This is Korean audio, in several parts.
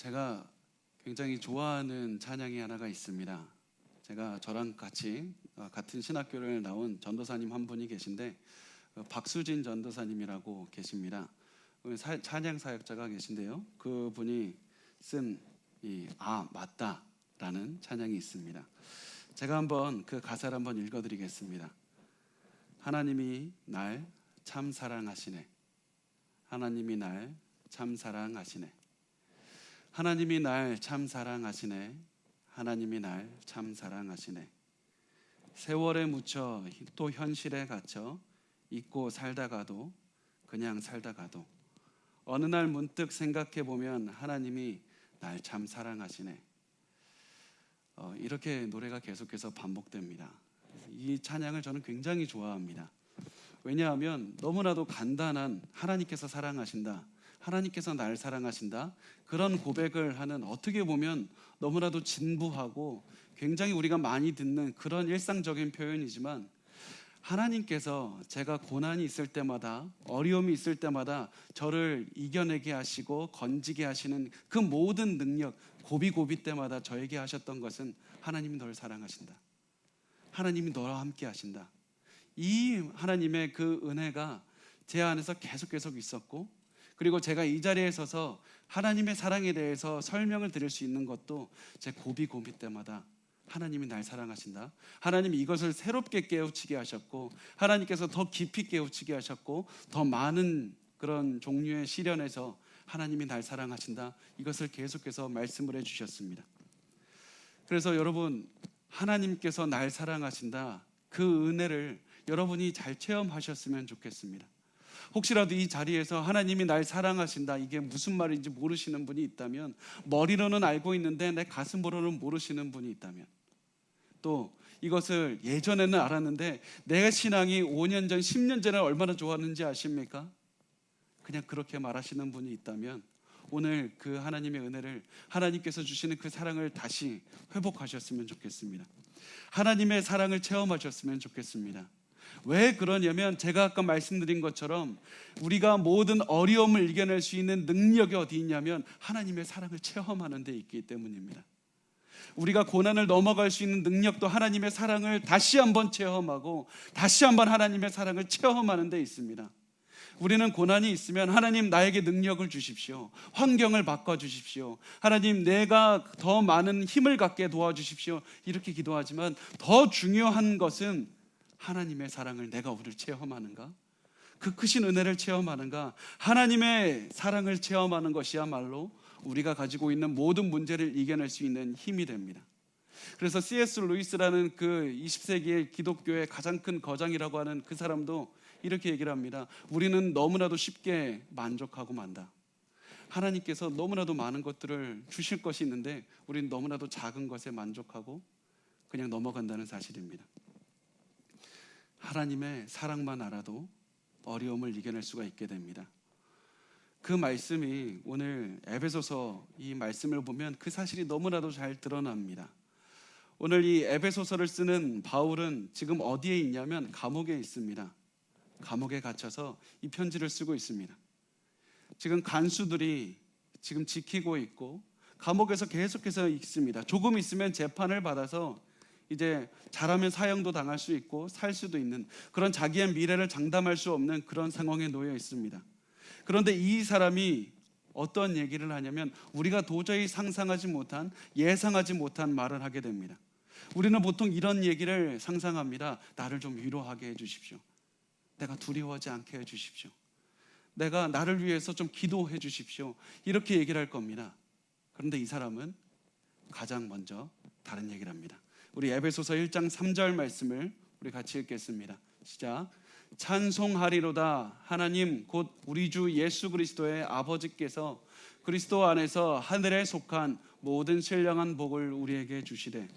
제가 굉장히 좋아하는 찬양이 하나가 있습니다. 제가 저랑 같이 같은 신학교를 나온 전도사님 한 분이 계신데 박수진 전도사님이라고 계십니다. 찬양 사역자가 계신데요. 그분이 쓴 맞다라는 찬양이 있습니다. 제가 한번 그 가사를 한번 읽어드리겠습니다. 하나님이 날 참 사랑하시네. 하나님이 날 참 사랑하시네. 하나님이 날 참 사랑하시네. 하나님이 날 참 사랑하시네. 세월에 묻혀 또 현실에 갇혀 잊고 살다가도 그냥 살다가도 어느 날 문득 생각해 보면 하나님이 날 참 사랑하시네. 이렇게 노래가 계속해서 반복됩니다. 이 찬양을 저는 굉장히 좋아합니다. 왜냐하면 너무나도 간단한 하나님께서 사랑하신다, 하나님께서 날 사랑하신다, 그런 고백을 하는, 어떻게 보면 너무나도 진부하고 굉장히 우리가 많이 듣는 그런 일상적인 표현이지만, 하나님께서 제가 고난이 있을 때마다, 어려움이 있을 때마다 저를 이겨내게 하시고 건지게 하시는 그 모든 능력, 고비고비 때마다 저에게 하셨던 것은 하나님이 널 사랑하신다, 하나님이 너와 함께 하신다. 이 하나님의 그 은혜가 제 안에서 계속 있었고, 그리고 제가 이 자리에 서서 하나님의 사랑에 대해서 설명을 드릴 수 있는 것도 제 고비 때마다 하나님이 날 사랑하신다, 하나님이 이것을 새롭게 깨우치게 하셨고, 하나님께서 더 깊이 깨우치게 하셨고, 더 많은 그런 종류의 시련에서 하나님이 날 사랑하신다, 이것을 계속해서 말씀을 해주셨습니다. 그래서 여러분, 하나님께서 날 사랑하신다, 그 은혜를 여러분이 잘 체험하셨으면 좋겠습니다. 혹시라도 이 자리에서 하나님이 날 사랑하신다, 이게 무슨 말인지 모르시는 분이 있다면, 머리로는 알고 있는데 내 가슴으로는 모르시는 분이 있다면, 또 이것을 예전에는 알았는데 내 신앙이 5년 전, 10년 전에 얼마나 좋았는지 아십니까? 그냥 그렇게 말하시는 분이 있다면, 오늘 그 하나님의 은혜를, 하나님께서 주시는 그 사랑을 다시 회복하셨으면 좋겠습니다. 하나님의 사랑을 체험하셨으면 좋겠습니다. 왜 그러냐면, 제가 아까 말씀드린 것처럼 우리가 모든 어려움을 이겨낼 수 있는 능력이 어디 있냐면 하나님의 사랑을 체험하는 데 있기 때문입니다. 우리가 고난을 넘어갈 수 있는 능력도 하나님의 사랑을 다시 한번 체험하고 다시 한번 하나님의 사랑을 체험하는 데 있습니다. 우리는 고난이 있으면 하나님 나에게 능력을 주십시오, 환경을 바꿔주십시오, 하나님 내가 더 많은 힘을 갖게 도와주십시오, 이렇게 기도하지만, 더 중요한 것은 하나님의 사랑을 내가 오늘 체험하는가, 그 크신 은혜를 체험하는가. 하나님의 사랑을 체험하는 것이야말로 우리가 가지고 있는 모든 문제를 이겨낼 수 있는 힘이 됩니다. 그래서 C.S. 루이스라는 그 20세기의 기독교의 가장 큰 거장이라고 하는 그 사람도 이렇게 얘기를 합니다. 우리는 너무나도 쉽게 만족하고 만다. 하나님께서 너무나도 많은 것들을 주실 것이 있는데 우리는 너무나도 작은 것에 만족하고 그냥 넘어간다는 사실입니다. 하나님의 사랑만 알아도 어려움을 이겨낼 수가 있게 됩니다. 그 말씀이 오늘 에베소서 이 말씀을 보면 그 사실이 너무나도 잘 드러납니다. 오늘 이 에베소서를 쓰는 바울은 지금 어디에 있냐면 감옥에 있습니다. 감옥에 갇혀서 이 편지를 쓰고 있습니다. 지금 간수들이 지금 지키고 있고 감옥에서 계속해서 있습니다. 조금 있으면 재판을 받아서 이제 잘하면 사형도 당할 수 있고 살 수도 있는, 그런 자기의 미래를 장담할 수 없는 그런 상황에 놓여 있습니다. 그런데 이 사람이 어떤 얘기를 하냐면, 우리가 도저히 상상하지 못한, 예상하지 못한 말을 하게 됩니다. 우리는 보통 이런 얘기를 상상합니다. 나를 좀 위로하게 해주십시오, 내가 두려워하지 않게 해주십시오, 내가 나를 위해서 좀 기도해 주십시오, 이렇게 얘기를 할 겁니다. 그런데 이 사람은 가장 먼저 다른 얘기를 합니다. 우리 에베소서 1장 3절 말씀을 우리 같이 읽겠습니다. 시작. 찬송하리로다 하나님 곧 우리 주 예수 그리스도의 아버지께서 그리스도 안에서 하늘에 속한 모든 신령한 복을 우리에게 주시되.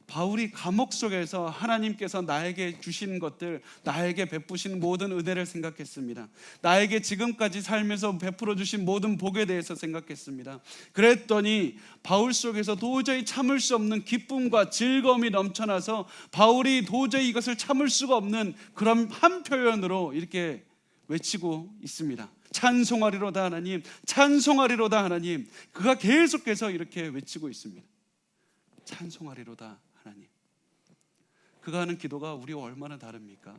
바울이 감옥 속에서 하나님께서 나에게 주신 것들, 나에게 베푸신 모든 은혜를 생각했습니다. 나에게 지금까지 살면서 베풀어 주신 모든 복에 대해서 생각했습니다. 그랬더니 바울 속에서 도저히 참을 수 없는 기쁨과 즐거움이 넘쳐나서 바울이 도저히 이것을 참을 수가 없는 그런 한 표현으로 이렇게 외치고 있습니다. 찬송하리로다 하나님, 찬송하리로다 하나님. 그가 계속해서 이렇게 외치고 있습니다. 찬송하리로다 하나님. 그가 하는 기도가 우리와 얼마나 다릅니까?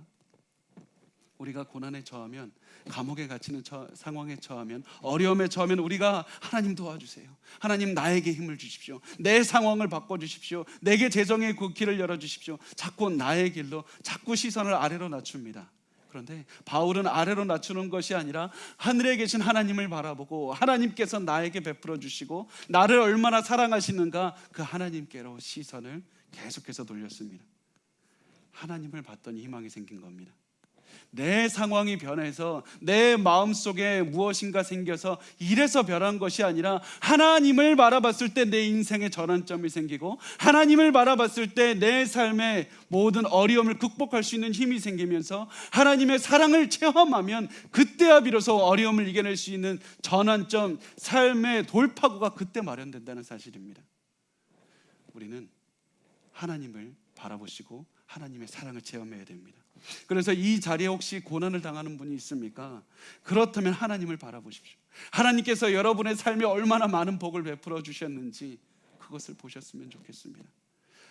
우리가 고난에 처하면, 감옥에 갇히는 상황에 처하면, 어려움에 처하면 우리가 하나님 도와주세요, 하나님 나에게 힘을 주십시오, 내 상황을 바꿔주십시오, 내게 재정의 그 길을 열어주십시오. 자꾸 나의 길로, 자꾸 시선을 아래로 낮춥니다. 그런데 바울은 아래로 낮추는 것이 아니라 하늘에 계신 하나님을 바라보고 하나님께서 나에게 베풀어 주시고 나를 얼마나 사랑하시는가, 그 하나님께로 시선을 계속해서 돌렸습니다. 하나님을 봤더니 희망이 생긴 겁니다. 내 상황이 변해서 내 마음속에 무엇인가 생겨서 이래서 변한 것이 아니라 하나님을 바라봤을 때 내 인생에 전환점이 생기고, 하나님을 바라봤을 때 내 삶의 모든 어려움을 극복할 수 있는 힘이 생기면서 하나님의 사랑을 체험하면 그때야 비로소 어려움을 이겨낼 수 있는 전환점, 삶의 돌파구가 그때 마련된다는 사실입니다. 우리는 하나님을 바라보시고 하나님의 사랑을 체험해야 됩니다. 그래서 이 자리에 혹시 고난을 당하는 분이 있습니까? 그렇다면 하나님을 바라보십시오. 하나님께서 여러분의 삶에 얼마나 많은 복을 베풀어 주셨는지 그것을 보셨으면 좋겠습니다.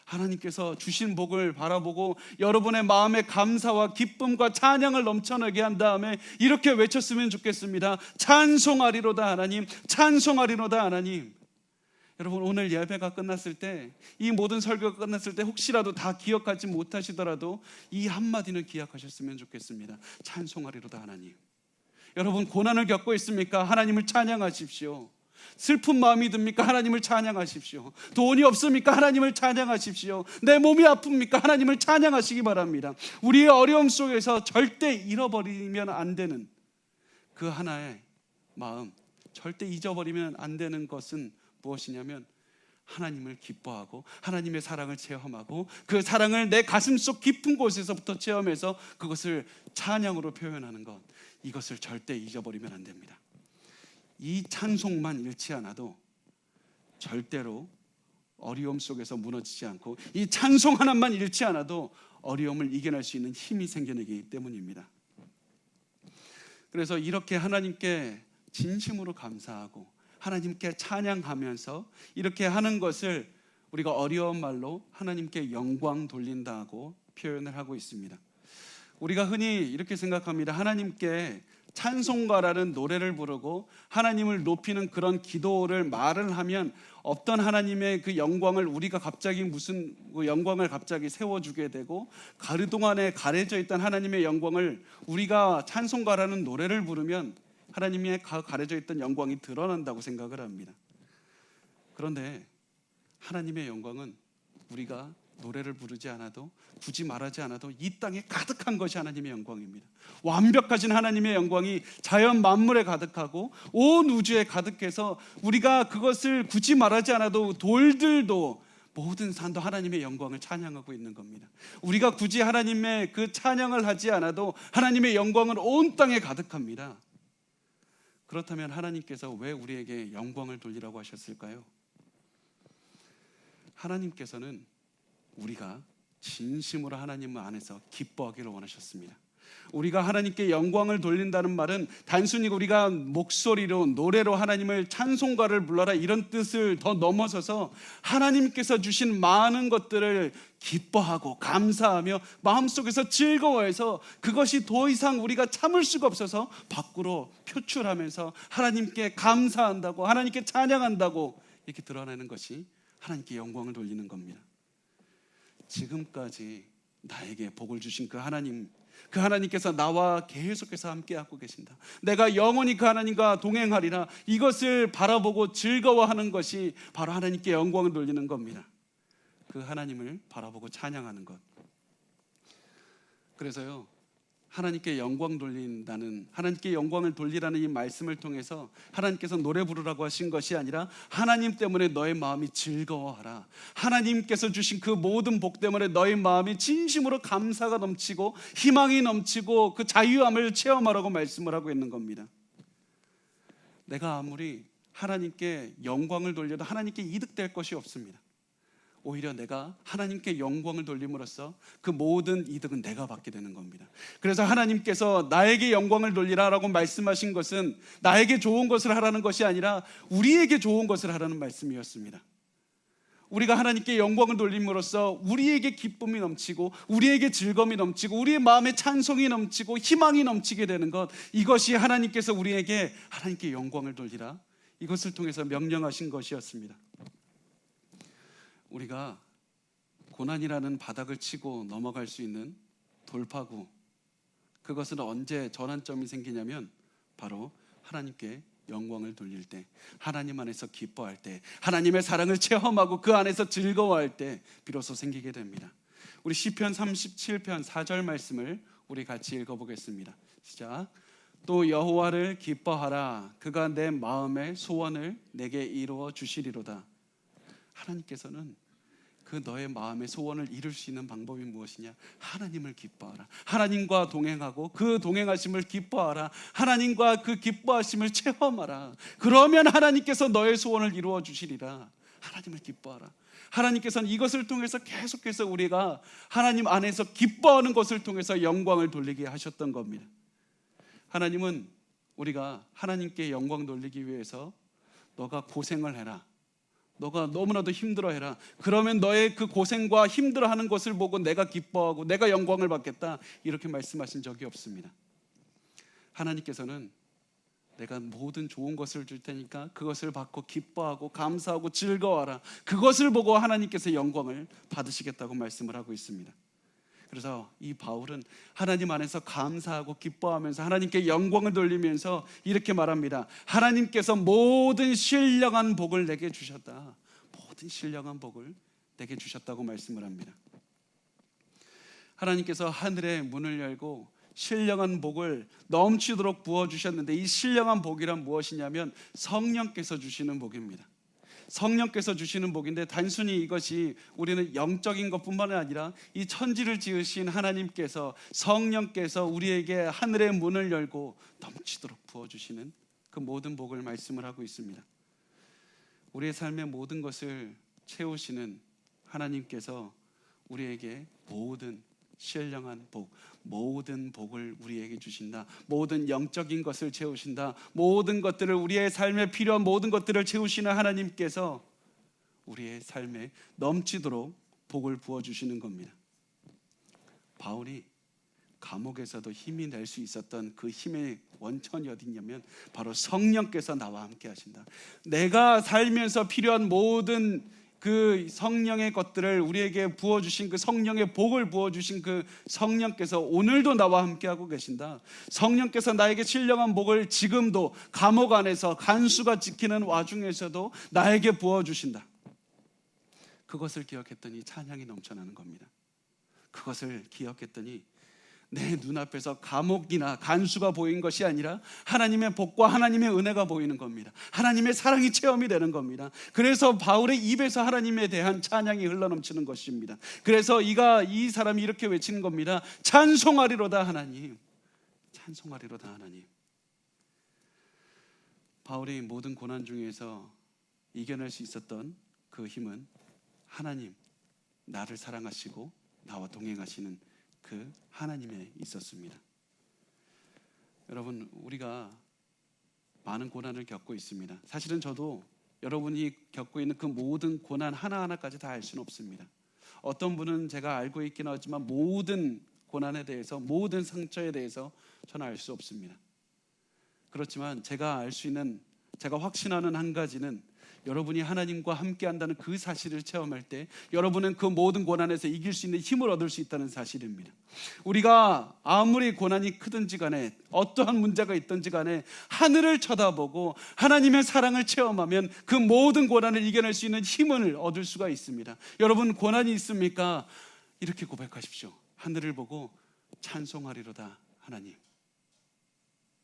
하나님께서 주신 복을 바라보고 여러분의 마음에 감사와 기쁨과 찬양을 넘쳐나게 한 다음에 이렇게 외쳤으면 좋겠습니다. 찬송하리로다 하나님, 찬송하리로다 하나님. 여러분, 오늘 예배가 끝났을 때, 이 모든 설교가 끝났을 때 혹시라도 다 기억하지 못하시더라도 이 한마디는 기억하셨으면 좋겠습니다. 찬송하리로다 하나님. 여러분, 고난을 겪고 있습니까? 하나님을 찬양하십시오. 슬픈 마음이 듭니까? 하나님을 찬양하십시오. 돈이 없습니까? 하나님을 찬양하십시오. 내 몸이 아픕니까? 하나님을 찬양하시기 바랍니다. 우리의 어려움 속에서 절대 잃어버리면 안 되는 그 하나의 마음, 절대 잊어버리면 안 되는 것은 무엇이냐면 하나님을 기뻐하고 하나님의 사랑을 체험하고 그 사랑을 내 가슴속 깊은 곳에서부터 체험해서 그것을 찬양으로 표현하는 것, 이것을 절대 잊어버리면 안 됩니다. 이 찬송만 잃지 않아도 절대로 어려움 속에서 무너지지 않고, 이 찬송 하나만 잃지 않아도 어려움을 이겨낼 수 있는 힘이 생겨나기 때문입니다. 그래서 이렇게 하나님께 진심으로 감사하고 하나님께 찬양하면서 이렇게 하는 것을 우리가 어려운 말로 하나님께 영광 돌린다고 표현을 하고 있습니다. 우리가 흔히 이렇게 생각합니다. 하나님께 찬송가라는 노래를 부르고 하나님을 높이는 그런 기도를 말을 하면 어떤 하나님의 그 영광을 우리가 갑자기 무슨 영광을 갑자기 세워주게 되고, 그동안에 가려져 있던 하나님의 영광을 우리가 찬송가라는 노래를 부르면 하나님의 가려져 있던 영광이 드러난다고 생각을 합니다. 그런데 하나님의 영광은 우리가 노래를 부르지 않아도, 굳이 말하지 않아도 이 땅에 가득한 것이 하나님의 영광입니다. 완벽하신 하나님의 영광이 자연 만물에 가득하고 온 우주에 가득해서 우리가 그것을 굳이 말하지 않아도 돌들도, 모든 산도 하나님의 영광을 찬양하고 있는 겁니다. 우리가 굳이 하나님의 그 찬양을 하지 않아도 하나님의 영광은 온 땅에 가득합니다. 그렇다면 하나님께서 왜 우리에게 영광을 돌리라고 하셨을까요? 하나님께서는 우리가 진심으로 하나님 안에서 기뻐하기를 원하셨습니다. 우리가 하나님께 영광을 돌린다는 말은 단순히 우리가 목소리로, 노래로 하나님을 찬송가를 불러라 이런 뜻을 더 넘어서서 하나님께서 주신 많은 것들을 기뻐하고 감사하며 마음속에서 즐거워해서 그것이 더 이상 우리가 참을 수가 없어서 밖으로 표출하면서 하나님께 감사한다고, 하나님께 찬양한다고 이렇게 드러내는 것이 하나님께 영광을 돌리는 겁니다. 지금까지 나에게 복을 주신 그 하나님, 그 하나님께서 나와 계속해서 함께하고 계신다, 내가 영원히 그 하나님과 동행하리라, 이것을 바라보고 즐거워하는 것이 바로 하나님께 영광을 돌리는 겁니다. 그 하나님을 바라보고 찬양하는 것. 그래서요, 하나님께 영광 돌린다는, 하나님께 영광을 돌리라는 이 말씀을 통해서 하나님께서 노래 부르라고 하신 것이 아니라 하나님 때문에 너의 마음이 즐거워하라, 하나님께서 주신 그 모든 복 때문에 너의 마음이 진심으로 감사가 넘치고 희망이 넘치고 그 자유함을 체험하라고 말씀을 하고 있는 겁니다. 내가 아무리 하나님께 영광을 돌려도 하나님께 이득될 것이 없습니다. 오히려 내가 하나님께 영광을 돌림으로써 그 모든 이득은 내가 받게 되는 겁니다. 그래서 하나님께서 나에게 영광을 돌리라라고 말씀하신 것은 나에게 좋은 것을 하라는 것이 아니라 우리에게 좋은 것을 하라는 말씀이었습니다. 우리가 하나님께 영광을 돌림으로써 우리에게 기쁨이 넘치고 우리에게 즐거움이 넘치고 우리의 마음에 찬송이 넘치고 희망이 넘치게 되는 것, 이것이 하나님께서 우리에게 하나님께 영광을 돌리라, 이것을 통해서 명령하신 것이었습니다. 우리가 고난이라는 바닥을 치고 넘어갈 수 있는 돌파구, 그것은 언제 전환점이 생기냐면 바로 하나님께 영광을 돌릴 때, 하나님 안에서 기뻐할 때, 하나님의 사랑을 체험하고 그 안에서 즐거워할 때 비로소 생기게 됩니다. 우리 시편 37편 4절 말씀을 우리 같이 읽어보겠습니다. 시작. 또 여호와를 기뻐하라. 그가 내 마음의 소원을 내게 이루어 주시리로다. 하나님께서는 그 너의 마음의 소원을 이룰 수 있는 방법이 무엇이냐? 하나님을 기뻐하라. 하나님과 동행하고 그 동행하심을 기뻐하라. 하나님과 그 기뻐하심을 체험하라. 그러면 하나님께서 너의 소원을 이루어 주시리라. 하나님을 기뻐하라. 하나님께서는 이것을 통해서 계속해서 우리가 하나님 안에서 기뻐하는 것을 통해서 영광을 돌리게 하셨던 겁니다. 하나님은 우리가 하나님께 영광 돌리기 위해서 너가 고생을 해라, 너가 너무나도 힘들어해라, 그러면 너의 그 고생과 힘들어하는 것을 보고 내가 기뻐하고 내가 영광을 받겠다, 이렇게 말씀하신 적이 없습니다. 하나님께서는 내가 모든 좋은 것을 줄 테니까 그것을 받고 기뻐하고 감사하고 즐거워하라, 그것을 보고 하나님께서 영광을 받으시겠다고 말씀을 하고 있습니다. 그래서 이 바울은 하나님 안에서 감사하고 기뻐하면서 하나님께 영광을 돌리면서 이렇게 말합니다. 하나님께서 모든 신령한 복을 내게 주셨다. 모든 신령한 복을 내게 주셨다고 말씀을 합니다. 하나님께서 하늘의 문을 열고 신령한 복을 넘치도록 부어주셨는데, 이 신령한 복이란 무엇이냐면 성령께서 주시는 복입니다. 성령께서 주시는 복인데, 단순히 이것이 우리는 영적인 것뿐만 아니라 이 천지를 지으신 하나님께서, 성령께서 우리에게 하늘의 문을 열고 넘치도록 부어주시는 그 모든 복을 말씀을 하고 있습니다. 우리의 삶의 모든 것을 채우시는 하나님께서 우리에게 모든 신령한 복, 모든 복을 우리에게 주신다. 모든 영적인 것을 채우신다. 모든 것들을, 우리의 삶에 필요한 모든 것들을 채우시는 하나님께서 우리의 삶에 넘치도록 복을 부어주시는 겁니다. 바울이 감옥에서도 힘이 낼 수 있었던 그 힘의 원천이 어디냐면 바로 성령께서 나와 함께 하신다. 내가 살면서 필요한 모든 그 성령의 것들을 우리에게 부어주신 그 성령의 복을 부어주신 그 성령께서 오늘도 나와 함께하고 계신다. 성령께서 나에게 신령한 복을 지금도 감옥 안에서 간수가 지키는 와중에서도 나에게 부어주신다. 그것을 기억했더니 찬양이 넘쳐나는 겁니다. 그것을 기억했더니 내 눈앞에서 감옥이나 간수가 보인 것이 아니라 하나님의 복과 하나님의 은혜가 보이는 겁니다. 하나님의 사랑이 체험이 되는 겁니다. 그래서 바울의 입에서 하나님에 대한 찬양이 흘러넘치는 것입니다. 그래서 이 사람이 이렇게 외치는 겁니다. 찬송하리로다 하나님, 찬송하리로다 하나님. 바울이 모든 고난 중에서 이겨낼 수 있었던 그 힘은 하나님, 나를 사랑하시고 나와 동행하시는 그 하나님에 있었습니다. 여러분, 우리가 많은 고난을 겪고 있습니다. 사실은 저도 여러분이 겪고 있는 그 모든 고난 하나하나까지 다 알 수는 없습니다. 어떤 분은 제가 알고 있긴 하지만 모든 고난에 대해서, 모든 상처에 대해서 저는 알 수 없습니다. 그렇지만 제가 알 수 있는, 제가 확신하는 한 가지는, 여러분이 하나님과 함께 한다는 그 사실을 체험할 때 여러분은 그 모든 고난에서 이길 수 있는 힘을 얻을 수 있다는 사실입니다. 우리가 아무리 고난이 크든지 간에, 어떠한 문제가 있든지 간에 하늘을 쳐다보고 하나님의 사랑을 체험하면 그 모든 고난을 이겨낼 수 있는 힘을 얻을 수가 있습니다. 여러분, 고난이 있습니까? 이렇게 고백하십시오. 하늘을 보고 찬송하리로다 하나님.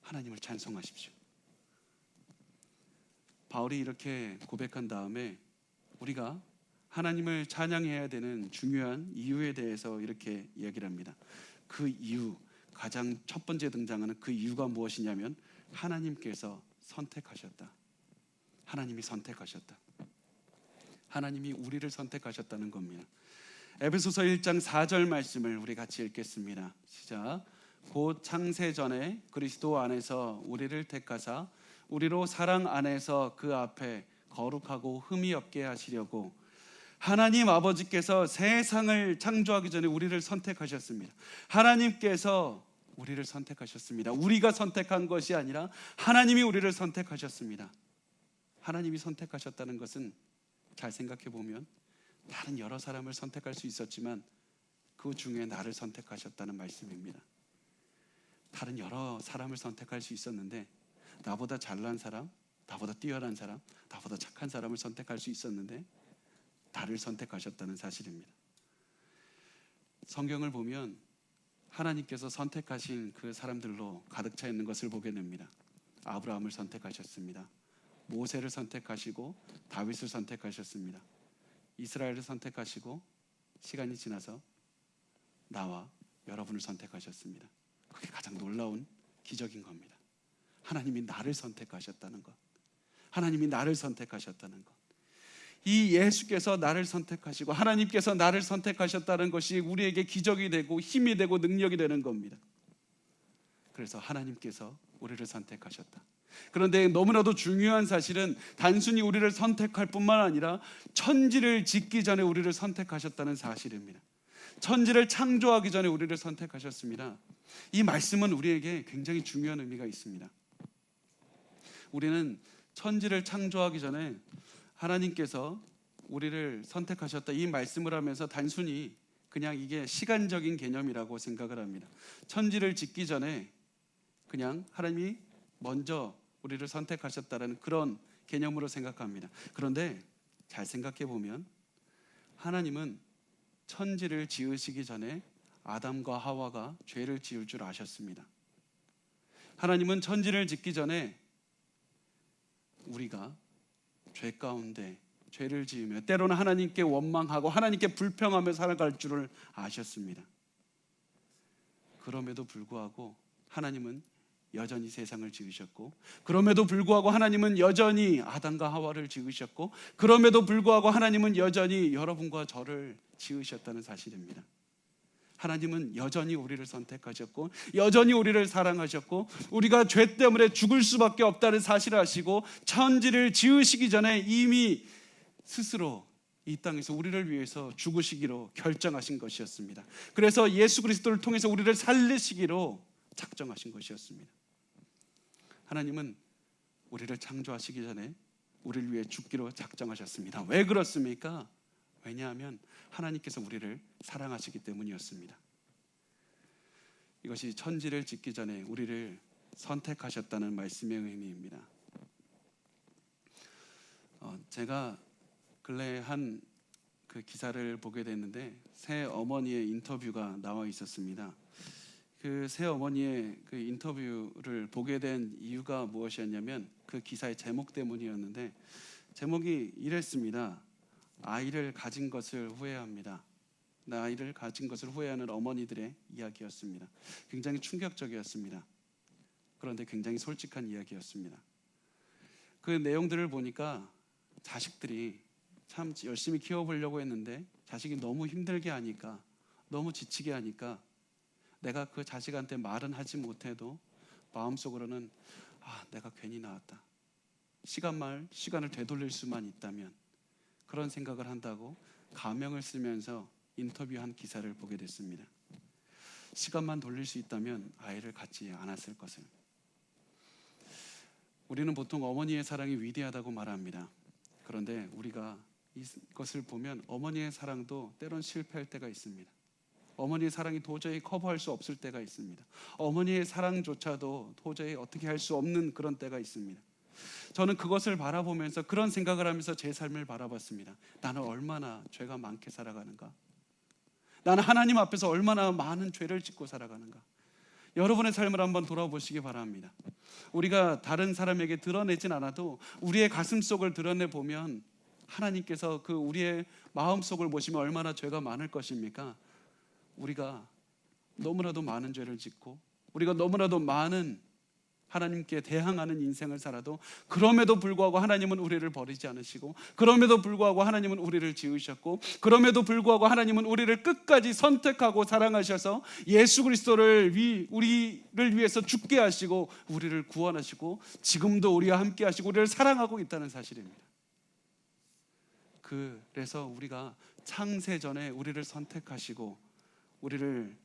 하나님을 찬송하십시오. 바울이 이렇게 고백한 다음에 우리가 하나님을 찬양해야 되는 중요한 이유에 대해서 이렇게 이야기를 합니다. 그 이유, 가장 첫 번째 등장하는 그 이유가 무엇이냐면 하나님께서 선택하셨다. 하나님이 선택하셨다. 하나님이 우리를 선택하셨다는 겁니다. 에베소서 1장 4절 말씀을 우리 같이 읽겠습니다. 시작. 곧 창세 전에 그리스도 안에서 우리를 택하사 우리로 사랑 안에서 그 앞에 거룩하고 흠이 없게 하시려고 하나님 아버지께서 세상을 창조하기 전에 우리를 선택하셨습니다. 하나님께서 우리를 선택하셨습니다. 우리가 선택한 것이 아니라 하나님이 우리를 선택하셨습니다. 하나님이 선택하셨다는 것은 잘 생각해 보면 다른 여러 사람을 선택할 수 있었지만 그 중에 나를 선택하셨다는 말씀입니다. 다른 여러 사람을 선택할 수 있었는데 나보다 잘난 사람, 나보다 뛰어난 사람, 나보다 착한 사람을 선택할 수 있었는데 나를 선택하셨다는 사실입니다. 성경을 보면 하나님께서 선택하신 그 사람들로 가득 차 있는 것을 보게 됩니다. 아브라함을 선택하셨습니다. 모세를 선택하시고 다윗을 선택하셨습니다. 이스라엘을 선택하시고 시간이 지나서 나와 여러분을 선택하셨습니다. 그게 가장 놀라운 기적인 겁니다. 하나님이 나를 선택하셨다는 것, 하나님이 나를 선택하셨다는 것, 이 예수께서 나를 선택하시고 하나님께서 나를 선택하셨다는 것이 우리에게 기적이 되고 힘이 되고 능력이 되는 겁니다. 그래서 하나님께서 우리를 선택하셨다. 그런데 너무나도 중요한 사실은 단순히 우리를 선택할 뿐만 아니라 천지를 짓기 전에 우리를 선택하셨다는 사실입니다. 천지를 창조하기 전에 우리를 선택하셨습니다. 이 말씀은 우리에게 굉장히 중요한 의미가 있습니다. 우리는 천지를 창조하기 전에 하나님께서 우리를 선택하셨다, 이 말씀을 하면서 단순히 그냥 이게 시간적인 개념이라고 생각을 합니다. 천지를 짓기 전에 그냥 하나님이 먼저 우리를 선택하셨다는 그런 개념으로 생각합니다. 그런데 잘 생각해 보면 하나님은 천지를 지으시기 전에 아담과 하와가 죄를 지을 줄 아셨습니다. 하나님은 천지를 짓기 전에 우리가 죄 가운데 죄를 지으며 때로는 하나님께 원망하고 하나님께 불평하며 살아갈 줄을 아셨습니다. 그럼에도 불구하고 하나님은 여전히 세상을 지으셨고, 그럼에도 불구하고 하나님은 여전히 아담과 하와를 지으셨고, 그럼에도 불구하고 하나님은 여전히 여러분과 저를 지으셨다는 사실입니다. 하나님은 여전히 우리를 선택하셨고 여전히 우리를 사랑하셨고 우리가 죄 때문에 죽을 수밖에 없다는 사실을 아시고 천지를 지으시기 전에 이미 스스로 이 땅에서 우리를 위해서 죽으시기로 결정하신 것이었습니다. 그래서 예수 그리스도를 통해서 우리를 살리시기로 작정하신 것이었습니다. 하나님은 우리를 창조하시기 전에 우리를 위해 죽기로 작정하셨습니다. 왜 그렇습니까? 왜냐하면 하나님께서 우리를 사랑하시기 때문이었습니다. 이것이 천지를 짓기 전에 우리를 선택하셨다는 말씀의 의미입니다. 제가 근래에 한 그 기사를 보게 됐는데 새 어머니의 인터뷰가 나와 있었습니다. 그 새 어머니의 그 인터뷰를 보게 된 이유가 무엇이었냐면 그 기사의 제목 때문이었는데 제목이 이랬습니다. 아이를 가진 것을 후회합니다. 아이를 가진 것을 후회하는 어머니들의 이야기였습니다. 굉장히 충격적이었습니다. 그런데 굉장히 솔직한 이야기였습니다. 그 내용들을 보니까 자식들이 참 열심히 키워보려고 했는데 자식이 너무 힘들게 하니까, 너무 지치게 하니까 내가 그 자식한테 말은 하지 못해도 마음속으로는 내가 괜히 낳았다. 시간을 되돌릴 수만 있다면, 그런 생각을 한다고 가명을 쓰면서 인터뷰한 기사를 보게 됐습니다. 시간만 돌릴 수 있다면 아이를 갖지 않았을 것을. 우리는 보통 어머니의 사랑이 위대하다고 말합니다. 그런데 우리가 이것을 보면 어머니의 사랑도 때론 실패할 때가 있습니다. 어머니의 사랑이 도저히 커버할 수 없을 때가 있습니다. 어머니의 사랑조차도 도저히 어떻게 할 수 없는 그런 때가 있습니다. 저는 그것을 바라보면서 그런 생각을 하면서 제 삶을 바라봤습니다. 나는 얼마나 죄가 많게 살아가는가? 나는 하나님 앞에서 얼마나 많은 죄를 짓고 살아가는가? 여러분의 삶을 한번 돌아보시기 바랍니다. 우리가 다른 사람에게 드러내진 않아도 우리의 가슴 속을 드러내보면 하나님께서 그 우리의 마음 속을 보시면 얼마나 죄가 많을 것입니까? 우리가 너무나도 많은 죄를 짓고 우리가 너무나도 많은 하나님께 대항하는 인생을 살아도 그럼에도 불구하고 하나님은 우리를 버리지 않으시고, 그럼에도 불구하고 하나님은 우리를 지으셨고, 그럼에도 불구하고 하나님은 우리를 끝까지 선택하고 사랑하셔서 예수 그리스도를 우리를 위해서 죽게 하시고 우리를 구원하시고 지금도 우리와 함께 하시고 우리를 사랑하고 있다는 사실입니다. 그래서 우리가 창세전에 우리를 선택하시고 우리를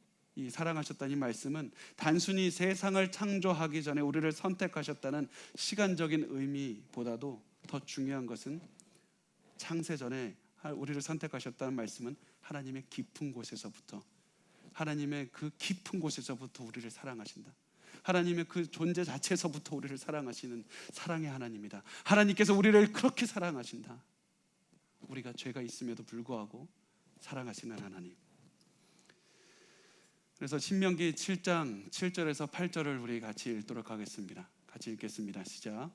사랑하셨다는 이 말씀은 단순히 세상을 창조하기 전에 우리를 선택하셨다는 시간적인 의미보다도 더 중요한 것은 창세전에 우리를 선택하셨다는 말씀은 하나님의 깊은 곳에서부터, 하나님의 그 깊은 곳에서부터 우리를 사랑하신다. 하나님의 그 존재 자체에서부터 우리를 사랑하시는 사랑의 하나님이다. 하나님께서 우리를 그렇게 사랑하신다. 우리가 죄가 있음에도 불구하고 사랑하시는 하나님. 그래서 신명기 7장 7절에서 8절을 우리 같이 읽도록 하겠습니다. 같이 읽겠습니다. 시작.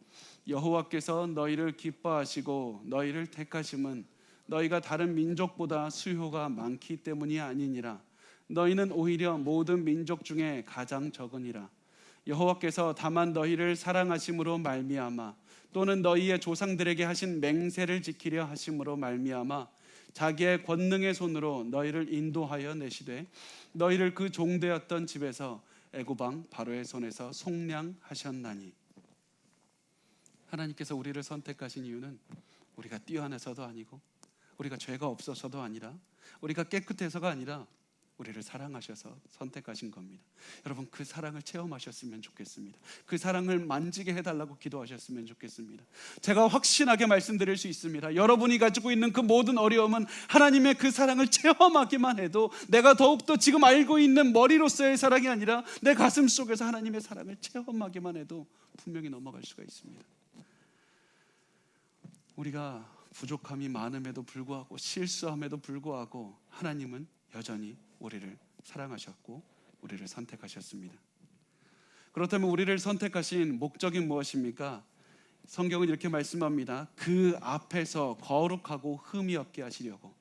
여호와께서 너희를 기뻐하시고 너희를 택하심은 너희가 다른 민족보다 수효가 많기 때문이 아니니라. 너희는 오히려 모든 민족 중에 가장 적으니라. 여호와께서 다만 너희를 사랑하심으로 말미암아 또는 너희의 조상들에게 하신 맹세를 지키려 하심으로 말미암아 자기의 권능의 손으로 너희를 인도하여 내시되 너희를 그 종되었던 집에서 애굽 왕 바로의 손에서 속량하셨나니. 하나님께서 우리를 선택하신 이유는 우리가 뛰어나서도 아니고 우리가 죄가 없어서도 아니라 우리가 깨끗해서가 아니라 우리를 사랑하셔서 선택하신 겁니다. 여러분, 그 사랑을 체험하셨으면 좋겠습니다. 그 사랑을 만지게 해달라고 기도하셨으면 좋겠습니다. 제가 확신하게 말씀드릴 수 있습니다. 여러분이 가지고 있는 그 모든 어려움은 하나님의 그 사랑을 체험하기만 해도, 내가 더욱더 지금 알고 있는 머리로서의 사랑이 아니라 내 가슴 속에서 하나님의 사랑을 체험하기만 해도 분명히 넘어갈 수가 있습니다. 우리가 부족함이 많음에도 불구하고, 실수함에도 불구하고 하나님은 여전히 우리를 사랑하셨고 우리를 선택하셨습니다. 그렇다면 우리를 선택하신 목적이 무엇입니까? 성경은 이렇게 말씀합니다. 그 앞에서 거룩하고 흠이 없게 하시려고.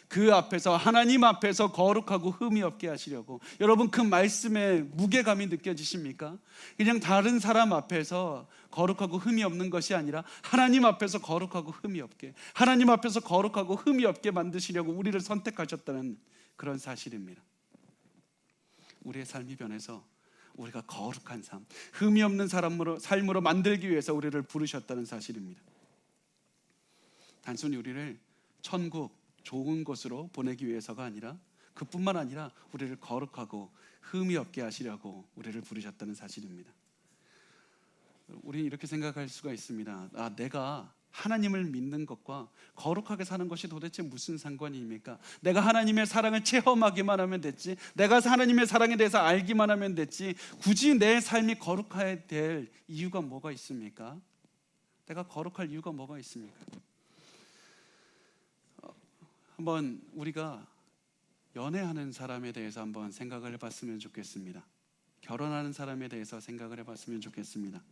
그 앞에서, 하나님 앞에서 거룩하고 흠이 없게 하시려고. 여러분, 그 말씀에 무게감이 느껴지십니까? 그냥 다른 사람 앞에서 거룩하고 흠이 없는 것이 아니라 하나님 앞에서 거룩하고 흠이 없게, 하나님 앞에서 거룩하고 흠이 없게 만드시려고 우리를 선택하셨다는 그런 사실입니다. 우리의 삶이 변해서 우리가 거룩한 삶, 흠이 없는 삶으로 만들기 위해서 우리를 부르셨다는 사실입니다. 단순히 우리를 천국, 좋은 곳으로 보내기 위해서가 아니라, 그뿐만 아니라 우리를 거룩하고 흠이 없게 하시려고 우리를 부르셨다는 사실입니다. 우리는 이렇게 생각할 수가 있습니다. 내가 하나님을 믿는 것과 거룩하게 사는 것이 도대체 무슨 상관입니까? 내가 하나님의 사랑을 체험하기만 하면 됐지, 내가 하나님의 사랑에 대해서 알기만 하면 됐지, 굳이 내 삶이 거룩해야 될 이유가 뭐가 있습니까? 내가 거룩할 이유가 뭐가 있습니까? 한번 우리가 연애하는 사람에 대해서 한번 생각을 해봤으면 좋겠습니다. 결혼하는 사람에 대해서 생각을 해봤으면 좋겠습니다.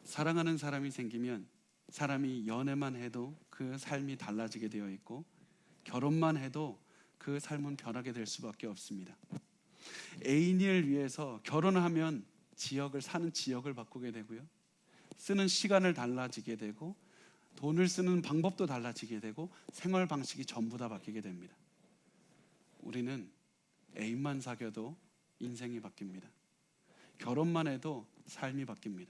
사랑하는 사람이 생기면 사람이 연애만 해도 그 삶이 달라지게 되어 있고, 결혼만 해도 그 삶은 변하게 될 수밖에 없습니다. 애인을 위해서 결혼하면 사는 지역을 바꾸게 되고요, 쓰는 시간을 달라지게 되고, 돈을 쓰는 방법도 달라지게 되고, 생활 방식이 전부 다 바뀌게 됩니다. 우리는 애인만 사귀어도 인생이 바뀝니다. 결혼만 해도 삶이 바뀝니다.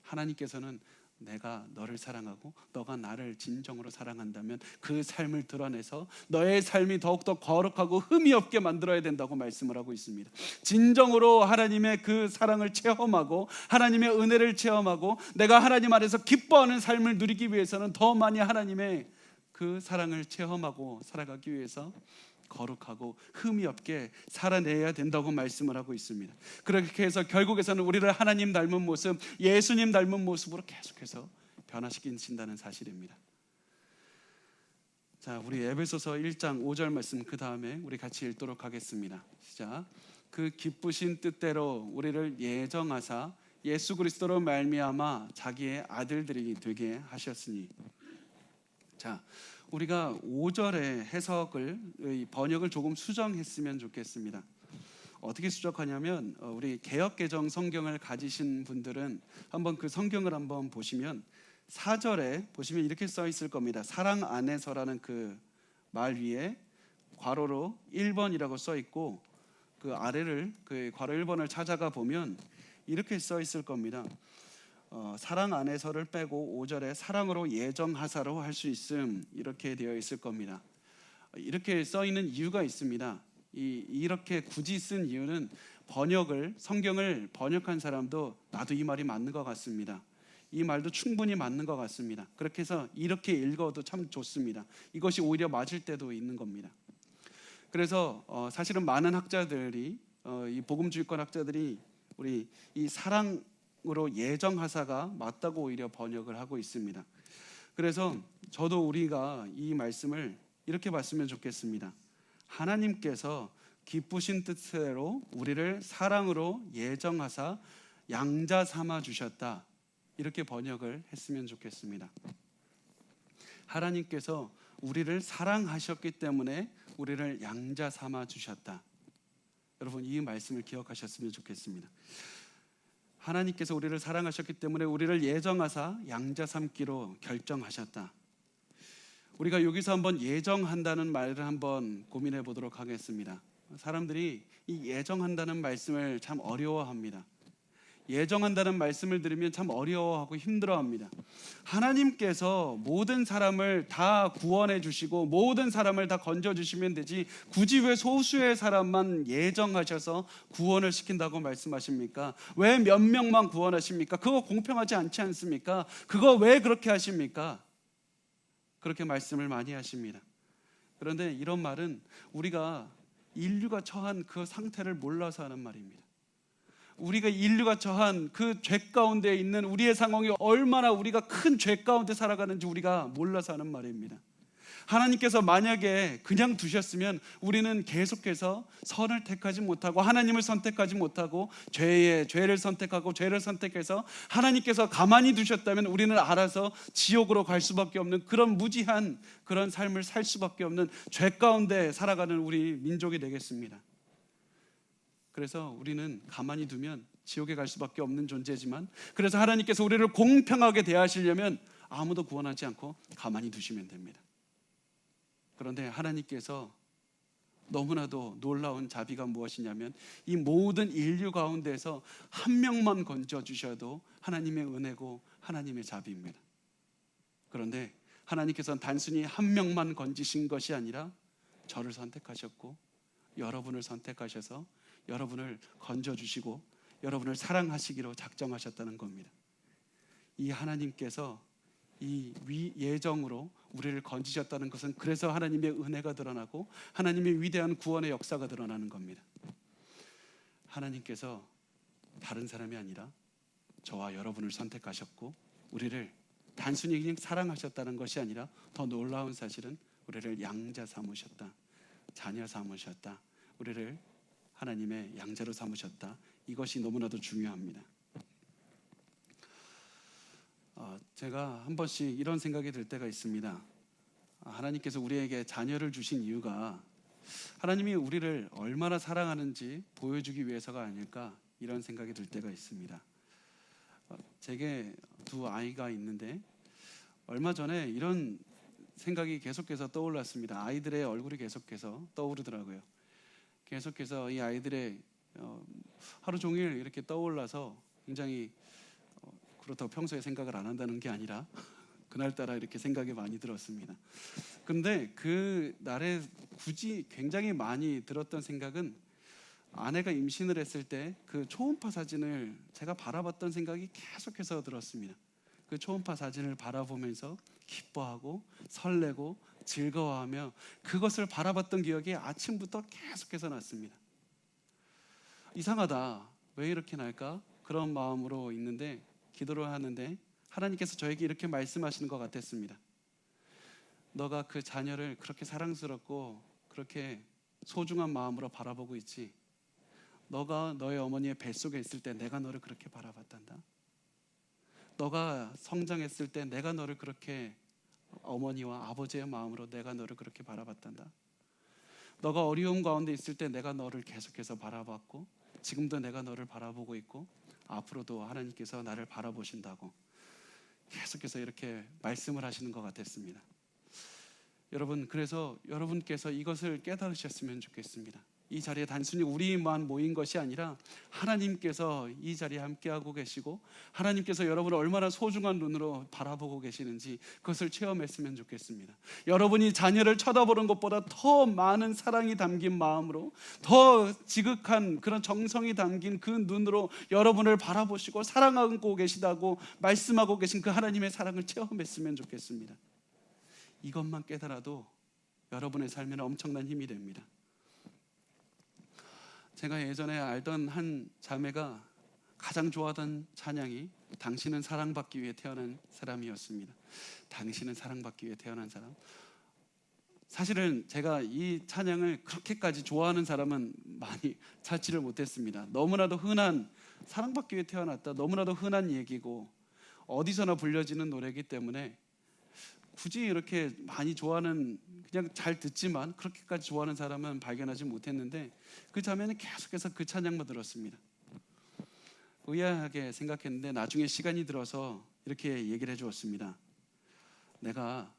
하나님께서는 내가 너를 사랑하고 너가 나를 진정으로 사랑한다면 그 삶을 드러내서 너의 삶이 더욱더 거룩하고 흠이 없게 만들어야 된다고 말씀을 하고 있습니다. 진정으로 하나님의 그 사랑을 체험하고 하나님의 은혜를 체험하고 내가 하나님 안에서 기뻐하는 삶을 누리기 위해서는 더 많이 하나님의 그 사랑을 체험하고 살아가기 위해서 거룩하고 흠이 없게 살아내야 된다고 말씀을 하고 있습니다. 그렇게 해서 결국에서는 우리를 하나님 닮은 모습, 예수님 닮은 모습으로 계속해서 변화시키신다는 사실입니다. 자, 우리 에베소서 1장 5절 말씀 그 다음에 우리 같이 읽도록 하겠습니다. 시작. 그 기쁘신 뜻대로 우리를 예정하사 예수 그리스도로 말미암아 자기의 아들들이 되게 하셨으니. 자, 우리가 5절의 해석을, 번역을 조금 수정했으면 좋겠습니다. 어떻게 수적하냐면 우리 개역개정 성경을 가지신 분들은 한번 그 성경을 한번 보시면 4절에 보시면 이렇게 써 있을 겁니다. 사랑 안에서라는 그 말 위에 괄호로 1번이라고 써 있고 그 아래를 그 괄호 1번을 찾아가 보면 이렇게 써 있을 겁니다. 사랑 안에서를 빼고 5절에 사랑으로 예정하사로 할 수 있음 이렇게 되어 있을 겁니다. 이렇게 써 있는 이유가 있습니다. 이렇게 굳이 쓴 이유는 성경을 번역한 사람도 나도 이 말이 맞는 것 같습니다. 이 말도 충분히 맞는 것 같습니다. 그렇게 해서 이렇게 읽어도 참 좋습니다. 이것이 오히려 맞을 때도 있는 겁니다. 그래서 사실은 많은 학자들이 이 복음주의권 학자들이 우리 이 사랑으로 예정하사가 맞다고 오히려 번역을 하고 있습니다. 그래서 저도 우리가 이 말씀을 이렇게 봤으면 좋겠습니다. 하나님께서 기쁘신 뜻대로 우리를 사랑으로 예정하사 양자 삼아 주셨다. 이렇게 번역을 했으면 좋겠습니다. 하나님께서 우리를 사랑하셨기 때문에 우리를 양자 삼아 주셨다. 여러분 이 말씀을 기억하셨으면 좋겠습니다. 하나님께서 우리를 사랑하셨기 때문에 우리를 예정하사 양자 삼기로 결정하셨다. 우리가 여기서 한번 예정한다는 말을 한번 고민해 보도록 하겠습니다. 사람들이 이 예정한다는 말씀을 참 어려워합니다. 예정한다는 말씀을 들으면 참 어려워하고 힘들어합니다. 하나님께서 모든 사람을 다 구원해 주시고 모든 사람을 다 건져 주시면 되지 굳이 왜 소수의 사람만 예정하셔서 구원을 시킨다고 말씀하십니까? 왜 몇 명만 구원하십니까? 그거 공평하지 않지 않습니까? 그거 왜 그렇게 하십니까? 그렇게 말씀을 많이 하십니다. 그런데 이런 말은 우리가 인류가 처한 그 상태를 몰라서 하는 말입니다. 우리가 인류가 처한 그 죄 가운데 있는 우리의 상황이 얼마나 우리가 큰 죄 가운데 살아가는지 우리가 몰라서 하는 말입니다. 하나님께서 만약에 그냥 두셨으면 우리는 계속해서 선을 택하지 못하고 하나님을 선택하지 못하고 죄를 선택하고 죄를 선택해서 하나님께서 가만히 두셨다면 우리는 알아서 지옥으로 갈 수밖에 없는 그런 무지한 그런 삶을 살 수밖에 없는 죄 가운데 살아가는 우리 민족이 되겠습니다. 그래서 우리는 가만히 두면 지옥에 갈 수밖에 없는 존재지만 그래서 하나님께서 우리를 공평하게 대하시려면 아무도 구원하지 않고 가만히 두시면 됩니다. 그런데 하나님께서 너무나도 놀라운 자비가 무엇이냐면 이 모든 인류 가운데서 한 명만 건져주셔도 하나님의 은혜고 하나님의 자비입니다. 그런데 하나님께서는 단순히 한 명만 건지신 것이 아니라 저를 선택하셨고 여러분을 선택하셔서 여러분을 건져주시고 여러분을 사랑하시기로 작정하셨다는 겁니다. 이 하나님께서 이 예정으로 우리를 건지셨다는 것은 그래서 하나님의 은혜가 드러나고 하나님의 위대한 구원의 역사가 드러나는 겁니다. 하나님께서 다른 사람이 아니라 저와 여러분을 선택하셨고 우리를 단순히 그냥 사랑하셨다는 것이 아니라 더 놀라운 사실은 우리를 양자 삼으셨다. 자녀 삼으셨다. 우리를 하나님의 양자로 삼으셨다. 이것이 너무나도 중요합니다. 제가 한 번씩 이런 생각이 들 때가 있습니다. 하나님께서 우리에게 자녀를 주신 이유가 하나님이 우리를 얼마나 사랑하는지 보여주기 위해서가 아닐까 이런 생각이 들 때가 있습니다. 제게 두 아이가 있는데 얼마 전에 이런 생각이 계속해서 떠올랐습니다. 아이들의 얼굴이 계속해서 떠오르더라고요. 계속해서 이 아이들의 하루 종일 이렇게 떠올라서 굉장히 그렇다고 평소에 생각을 안 한다는 게 아니라 그날따라 이렇게 생각이 많이 들었습니다. 근데 그 날에 굳이 굉장히 많이 들었던 생각은 아내가 임신을 했을 때 그 초음파 사진을 제가 바라봤던 생각이 계속해서 들었습니다. 그 초음파 사진을 바라보면서 기뻐하고 설레고 즐거워하며 그것을 바라봤던 기억이 아침부터 계속해서 났습니다. 이상하다. 왜 이렇게 날까? 그런 마음으로 있는데 기도를 하는데 하나님께서 저에게 이렇게 말씀하시는 것 같았습니다. 너가 그 자녀를 그렇게 사랑스럽고 그렇게 소중한 마음으로 바라보고 있지. 너가 너의 어머니의 뱃속에 있을 때 내가 너를 그렇게 바라봤단다. 너가 성장했을 때 내가 너를 그렇게 어머니와 아버지의 마음으로 내가 너를 그렇게 바라봤단다. 너가 어려움 가운데 있을 때 내가 너를 계속해서 바라봤고 지금도 내가 너를 바라보고 있고 앞으로도 하나님께서 나를 바라보신다고 계속해서 이렇게 말씀을 하시는 것 같았습니다. 여러분, 그래서 여러분께서 이것을 깨달으셨으면 좋겠습니다. 이 자리에 단순히 우리만 모인 것이 아니라 하나님께서 이 자리에 함께하고 계시고 하나님께서 여러분을 얼마나 소중한 눈으로 바라보고 계시는지 그것을 체험했으면 좋겠습니다. 여러분이 자녀를 쳐다보는 것보다 더 많은 사랑이 담긴 마음으로 더 지극한 그런 정성이 담긴 그 눈으로 여러분을 바라보시고 사랑하고 계시다고 말씀하고 계신 그 하나님의 사랑을 체험했으면 좋겠습니다. 이것만 깨달아도 여러분의 삶에는 엄청난 힘이 됩니다. 제가 예전에 알던 한 자매가 가장 좋아하던 찬양이 당신은 사랑받기 위해 태어난 사람이었습니다. 당신은 사랑받기 위해 태어난 사람. 사실은 제가 이 찬양을 그렇게까지 좋아하는 사람은 많이 찾지를 못했습니다. 너무나도 흔한, 사랑받기 위해 태어났다, 너무나도 흔한 얘기고 어디서나 불려지는 노래이기 때문에 굳이 이렇게 많이 좋아하는, 그냥 잘 듣지만 그렇게까지 좋아하는 사람은 발견하지 못했는데 그 자매는 계속해서 그 찬양만 들었습니다. 의아하게 생각했는데 나중에 시간이 들어서 이렇게 얘기를 해주었습니다. 내가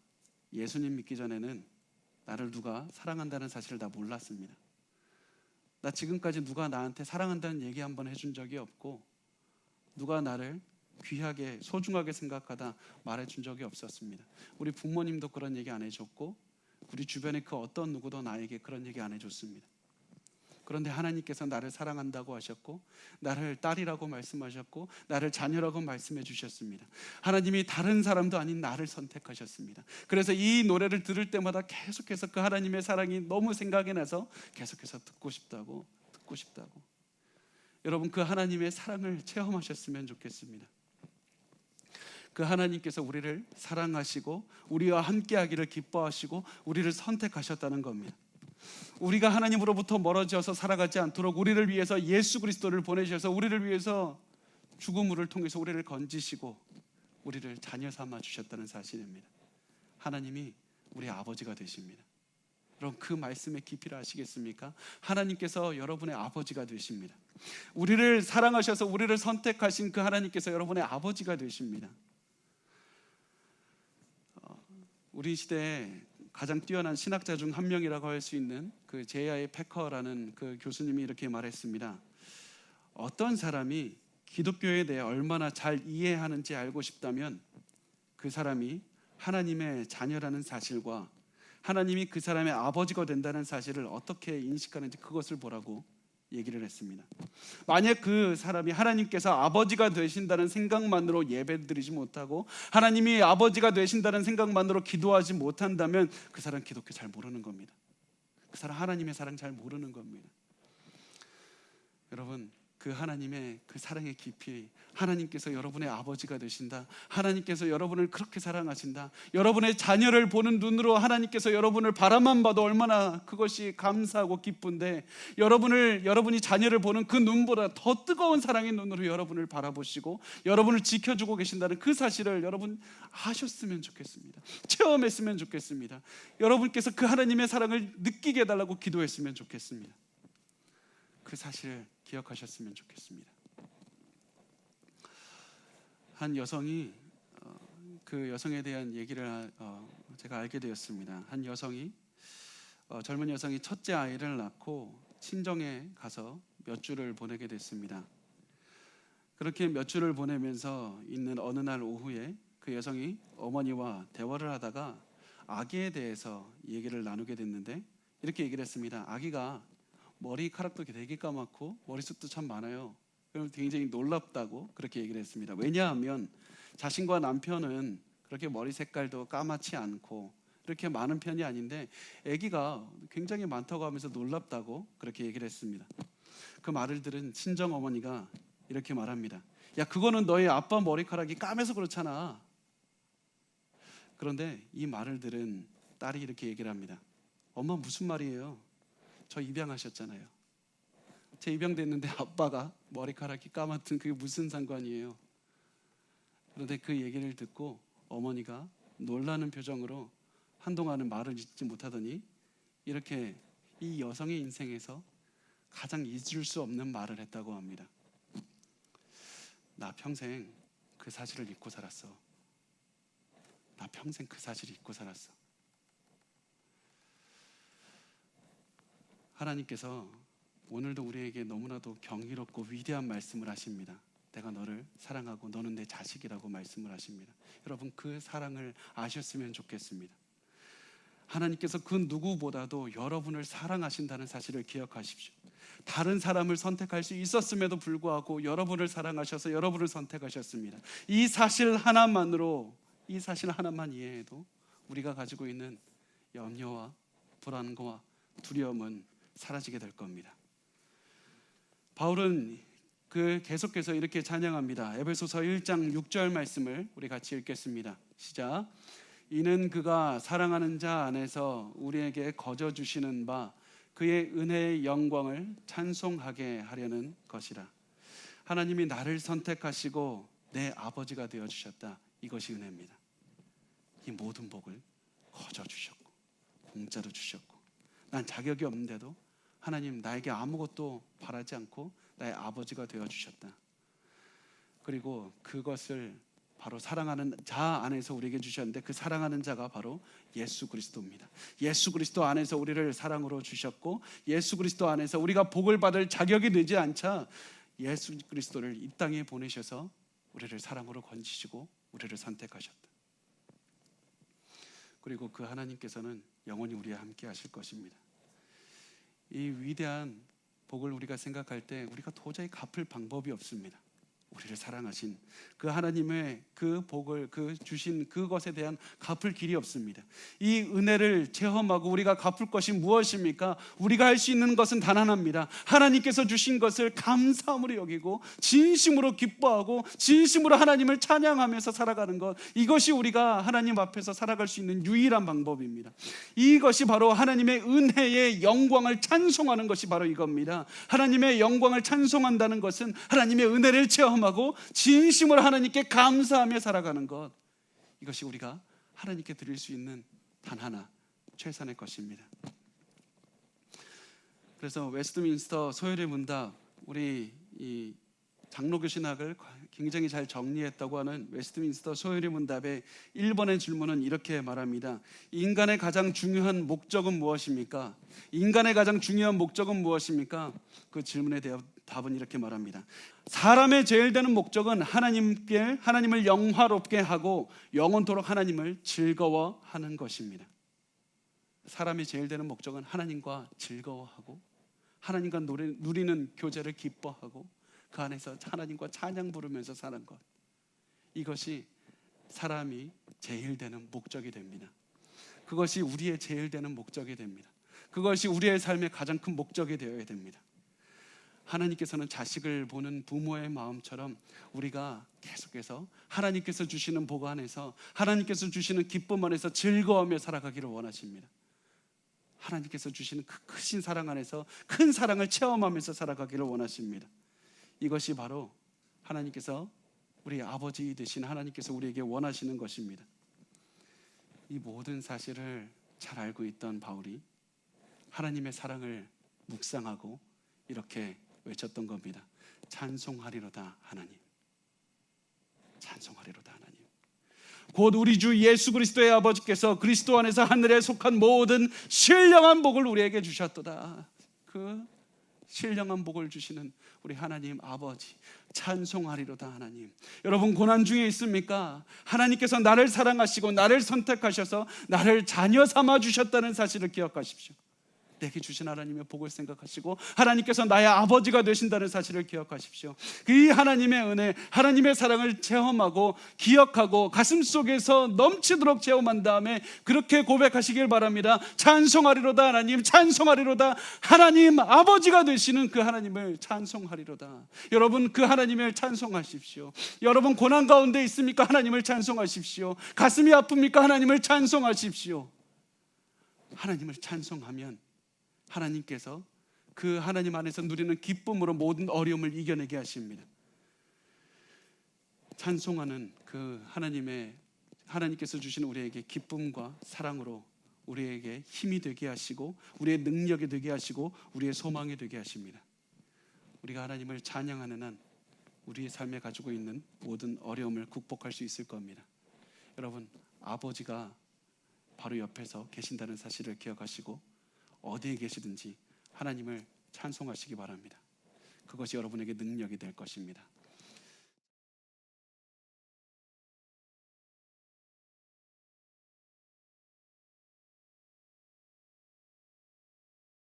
예수님 믿기 전에는 나를 누가 사랑한다는 사실을 다 몰랐습니다. 나 지금까지 누가 나한테 사랑한다는 얘기 한번 해준 적이 없고 누가 나를 귀하게 소중하게 생각하다 말해준 적이 없었습니다. 우리 부모님도 그런 얘기 안 해줬고 우리 주변에 그 어떤 누구도 나에게 그런 얘기 안 해줬습니다. 그런데 하나님께서 나를 사랑한다고 하셨고 나를 딸이라고 말씀하셨고 나를 자녀라고 말씀해 주셨습니다. 하나님이 다른 사람도 아닌 나를 선택하셨습니다. 그래서 이 노래를 들을 때마다 계속해서 그 하나님의 사랑이 너무 생각이 나서 계속해서 듣고 싶다고. 여러분, 그 하나님의 사랑을 체험하셨으면 좋겠습니다. 그 하나님께서 우리를 사랑하시고 우리와 함께하기를 기뻐하시고 우리를 선택하셨다는 겁니다. 우리가 하나님으로부터 멀어져서 살아가지 않도록 우리를 위해서 예수 그리스도를 보내셔서 우리를 위해서 죽음을 통해서 우리를 건지시고 우리를 자녀 삼아 주셨다는 사실입니다. 하나님이 우리 아버지가 되십니다. 여러분, 그 말씀의 깊이를 아시겠습니까? 하나님께서 여러분의 아버지가 되십니다. 우리를 사랑하셔서 우리를 선택하신 그 하나님께서 여러분의 아버지가 되십니다. 우리 시대에 가장 뛰어난 신학자 중 한 명이라고 할 수 있는 그 제이아이 패커라는 그 교수님이 이렇게 말했습니다. 어떤 사람이 기독교에 대해 얼마나 잘 이해하는지 알고 싶다면 그 사람이 하나님의 자녀라는 사실과 하나님이 그 사람의 아버지가 된다는 사실을 어떻게 인식하는지 그것을 보라고 얘기를 했습니다. 만약 그 사람이 하나님께서 아버지가 되신다는 생각만으로 예배드리지 못하고 하나님이 아버지가 되신다는 생각만으로 기도하지 못한다면 그 사람 기독교 잘 모르는 겁니다. 그 사람 하나님의 사랑 잘 모르는 겁니다. 여러분, 그 하나님의 그 사랑의 깊이, 하나님께서 여러분의 아버지가 되신다, 하나님께서 여러분을 그렇게 사랑하신다, 여러분의 자녀를 보는 눈으로 하나님께서 여러분을 바라만 봐도 얼마나 그것이 감사하고 기쁜데 여러분이 자녀를 보는 그 눈보다 더 뜨거운 사랑의 눈으로 여러분을 바라보시고 여러분을 지켜주고 계신다는 그 사실을 여러분 아셨으면 좋겠습니다. 체험했으면 좋겠습니다. 여러분께서 그 하나님의 사랑을 느끼게 해달라고 기도했으면 좋겠습니다. 그 사실을 기억하셨으면 좋겠습니다. 한 여성이 그 여성에 대한 얘기를 제가 알게 되었습니다. 한 여성이 젊은 여성이 첫째 아이를 낳고 친정에 가서 몇 주를 보내게 됐습니다. 그렇게 몇 주를 보내면서 있는 어느 날 오후에 그 여성이 어머니와 대화를 하다가 아기에 대해서 얘기를 나누게 됐는데 이렇게 얘기를 했습니다. 아기가 머리카락도 되게 까맣고 머리숱도 참 많아요. 그럼 굉장히 놀랍다고 그렇게 얘기를 했습니다. 왜냐하면 자신과 남편은 그렇게 머리 색깔도 까맣지 않고 그렇게 많은 편이 아닌데 아기가 굉장히 많다고 하면서 놀랍다고 그렇게 얘기를 했습니다. 그 말을 들은 친정 어머니가 이렇게 말합니다. 야, 그거는 너희 아빠 머리카락이 까매서 그렇잖아. 그런데 이 말을 들은 딸이 이렇게 얘기를 합니다. 엄마, 무슨 말이에요? 저 입양하셨잖아요. 제 입양됐는데 아빠가 머리카락이 까맣든 그게 무슨 상관이에요? 그런데 그 얘기를 듣고 어머니가 놀라는 표정으로 한동안은 말을 잇지 못하더니 이렇게 이 여성의 인생에서 가장 잊을 수 없는 말을 했다고 합니다. 나 평생 그 사실을 잊고 살았어. 나 평생 그 사실을 잊고 살았어. 하나님께서 오늘도 우리에게 너무나도 경이롭고 위대한 말씀을 하십니다. 내가 너를 사랑하고 너는 내 자식이라고 말씀을 하십니다. 여러분, 그 사랑을 아셨으면 좋겠습니다. 하나님께서 그 누구보다도 여러분을 사랑하신다는 사실을 기억하십시오. 다른 사람을 선택할 수 있었음에도 불구하고 여러분을 사랑하셔서 여러분을 선택하셨습니다. 이 사실 하나만으로, 이 사실 하나만 이해해도 우리가 가지고 있는 염려와 불안과 두려움은 사라지게 될 겁니다. 바울은 계속해서 이렇게 찬양합니다. 에베소서 1장 6절 말씀을 우리 같이 읽겠습니다. 시작. 이는 그가 사랑하는 자 안에서 우리에게 거저 주시는 바 그의 은혜의 영광을 찬송하게 하려는 것이라. 하나님이 나를 선택하시고 내 아버지가 되어주셨다. 이것이 은혜입니다. 이 모든 복을 거저 주셨고 공짜로 주셨고, 난 자격이 없는데도 하나님 나에게 아무것도 바라지 않고 나의 아버지가 되어주셨다. 그리고 그것을 바로 사랑하는 자 안에서 우리에게 주셨는데, 그 사랑하는 자가 바로 예수 그리스도입니다. 예수 그리스도 안에서 우리를 사랑으로 주셨고, 예수 그리스도 안에서 우리가 복을 받을 자격이 되지 않자 예수 그리스도를 이 땅에 보내셔서 우리를 사랑으로 건지시고 우리를 선택하셨다. 그리고 그 하나님께서는 영원히 우리와 함께 하실 것입니다. 이 위대한 복을 우리가 생각할 때 우리가 도저히 갚을 방법이 없습니다. 우리를 사랑하신 그 하나님의 그 복을, 그 주신 그것에 대한 갚을 길이 없습니다. 이 은혜를 체험하고 우리가 갚을 것이 무엇입니까? 우리가 할 수 있는 것은 단 하나입니다. 하나님께서 주신 것을 감사함으로 여기고 진심으로 기뻐하고 진심으로 하나님을 찬양하면서 살아가는 것, 이것이 우리가 하나님 앞에서 살아갈 수 있는 유일한 방법입니다. 이것이 바로 하나님의 은혜의 영광을 찬송하는 것이 바로 이겁니다. 하나님의 영광을 찬송한다는 것은 하나님의 은혜를 체험하고 진심으로 하나님께 감사하며 살아가는 것, 이것이 우리가 하나님께 드릴 수 있는 단 하나 최선의 것입니다. 그래서 웨스트민스터 소요리 문답, 우리 이 장로교 신학을 굉장히 잘 정리했다고 하는 웨스트민스터 소요리 문답의 1번의 질문은 이렇게 말합니다. 인간의 가장 중요한 목적은 무엇입니까? 인간의 가장 중요한 목적은 무엇입니까? 그 질문에 대한 답은 이렇게 말합니다. 사람의 제일 되는 목적은 하나님을 영화롭게 하고 영원토록 하나님을 즐거워하는 것입니다. 사람이 제일 되는 목적은 하나님과 즐거워하고 하나님과 누리는 교제를 기뻐하고 그 안에서 하나님과 찬양 부르면서 사는 것, 이것이 사람이 제일 되는 목적이 됩니다. 그것이 우리의 제일 되는 목적이 됩니다. 그것이 우리의 삶의 가장 큰 목적이 되어야 됩니다. 하나님께서는 자식을 보는 부모의 마음처럼 우리가 계속해서 하나님께서 주시는 복 안에서, 하나님께서 주시는 기쁨 안에서 즐거워하며 살아가기를 원하십니다. 하나님께서 주시는 그 크신 사랑 안에서 큰 사랑을 체험하면서 살아가기를 원하십니다. 이것이 바로 하나님께서, 우리 아버지 되신 하나님께서 우리에게 원하시는 것입니다. 이 모든 사실을 잘 알고 있던 바울이 하나님의 사랑을 묵상하고 이렇게 외쳤던 겁니다. 찬송하리로다 하나님, 찬송하리로다 하나님. 곧 우리 주 예수 그리스도의 아버지께서 그리스도 안에서 하늘에 속한 모든 신령한 복을 우리에게 주셨도다. 그 신령한 복을 주시는 우리 하나님 아버지, 찬송하리로다 하나님. 여러분, 고난 중에 있습니까? 하나님께서 나를 사랑하시고 나를 선택하셔서 나를 자녀 삼아 주셨다는 사실을 기억하십시오. 내게 주신 하나님의 복을 생각하시고 하나님께서 나의 아버지가 되신다는 사실을 기억하십시오. 그 하나님의 은혜, 하나님의 사랑을 체험하고 기억하고 가슴속에서 넘치도록 체험한 다음에 그렇게 고백하시길 바랍니다. 찬송하리로다 하나님, 찬송하리로다 하나님 아버지가 되시는 그 하나님을 찬송하리로다. 여러분, 그 하나님을 찬송하십시오. 여러분, 고난 가운데 있습니까? 하나님을 찬송하십시오. 가슴이 아픕니까? 하나님을 찬송하십시오. 하나님을 찬송하면 하나님께서 그 하나님 안에서 누리는 기쁨으로 모든 어려움을 이겨내게 하십니다. 찬송하는 그 하나님께서 주시는 우리에게 기쁨과 사랑으로 우리에게 힘이 되게 하시고 우리의 능력이 되게 하시고 우리의 소망이 되게 하십니다. 우리가 하나님을 찬양하는 한 우리의 삶에 가지고 있는 모든 어려움을 극복할 수 있을 겁니다. 여러분, 아버지가 바로 옆에서 계신다는 사실을 기억하시고 어디에 계시든지 하나님을 찬송하시기 바랍니다. 그것이 여러분에게 능력이 될 것입니다.